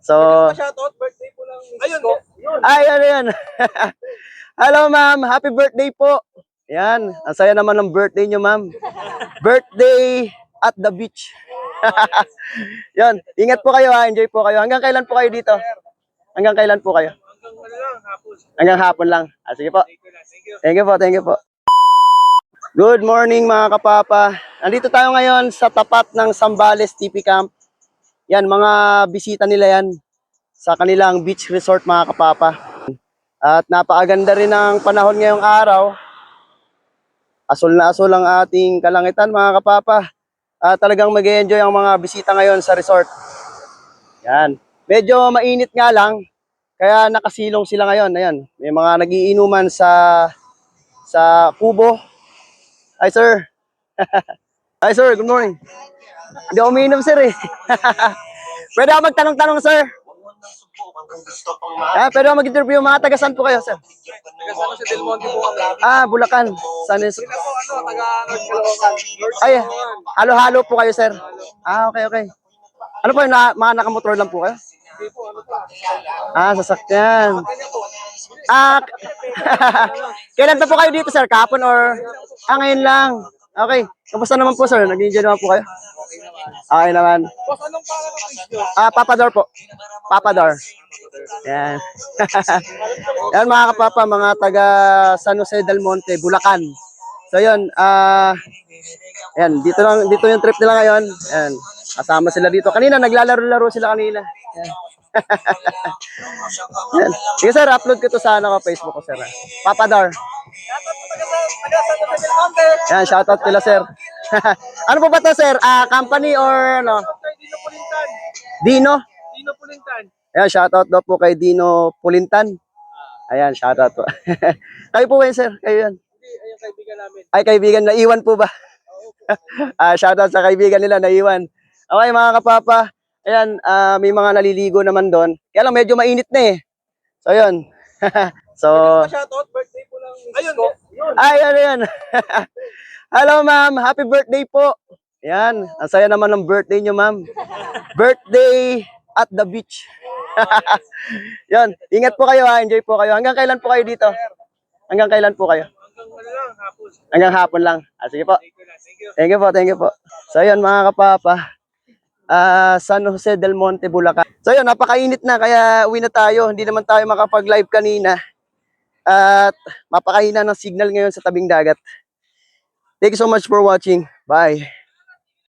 So, Shoutout, birthday po ng misis ayun, ko. ay, ano yan? Hello, ma'am. Happy birthday po. Yan. Ang saya naman ng birthday nyo, ma'am. Birthday at the beach. Yan. Ingat po kayo, ha. Enjoy po kayo. Hanggang kailan po kayo dito? Hanggang kailan po kayo? Hanggang ano lang, hapon. Hanggang hapon lang. Ah, sige po. Thank you. Thank you po, thank you po. Good morning, mga kapapa. Nandito tayo ngayon sa tapat ng Zambales TP Camp. Yan, mga bisita nila yan sa kanilang beach resort, mga kapapa. At napakaganda rin ng panahon ngayong araw. Asul na asul ang ating kalangitan, mga kapapa. Talagang mag-enjoy ang mga bisita ngayon sa resort. Yan. Medyo mainit nga lang, kaya nakasilong sila ngayon. Ayan, may mga nagiinuman sa kubo. Hi, sir. Hi, sir. Good morning. Hindi ako umiinom, sir, eh. Pwede ako magtanong-tanong, sir? Pwede ako mag-interview. Mga taga-saan po kayo, sir? Taga-saan sa Del Monte po kami. Bulacan. Saan is... Sila po, taga-North Caloocan. Ay, halo-halo po kayo, sir. Okay. Ano po, mga nakamotor lang po kayo? Hindi po, ano po. Sasakyan. Kailan pa po kayo dito, sir? Kahapon or... ngayon lang. Okay. Kamusta naman po, sir? Nag-enjoy naman po kayo? Okay naman. Boss, anong pangalan ng page nyo? Papador po. Papador. Yan. Yan, mga kapapa, mga taga San Jose del Monte, Bulacan. So yun, yan, dito yung trip nila ngayon. Yan. Kasama sila dito. Kanina naglalaro-laro sila kanina. Yan. Yan. Sige, sir, upload ko to sa Facebook ko, sir. Papador. Yan, shoutout nila, sir. Ano po ba to, sir? Company or ano? Dino Pulintan. Dino? Dino Pulintan. Ayan, shoutout daw po kay Dino Pulintan. Ayan, shoutout po. Kayo po ba yun, sir? Kayo yan? Hindi, ayun kaibigan namin. Ay, kaibigan, naiwan po ba? Shoutout sa kaibigan nila, naiwan. Okay, mga kapapa. Ayan, may mga naliligo naman doon. Kaya lang, medyo mainit na eh. So, yun. So, Shoutout, birthday po ng misis ko. ay, ano yan? Hello, ma'am. Happy birthday po. Yan. Ang saya naman ng birthday nyo, ma'am. Birthday at the beach. Yan. Ingat po kayo, ha. Enjoy po kayo. Hanggang kailan po kayo dito? Hanggang kailan po kayo? Hanggang ano lang, hapon. Hanggang hapon lang. Sige po. Thank you. Thank you po. So, yan, mga kapapa. San Jose del Monte, Bulacan. So, yun. Napakainit na. Kaya uwi na tayo. Hindi naman tayo makapag-live kanina. At mapakahina ng signal ngayon sa tabing dagat. Thank you so much for watching. Bye.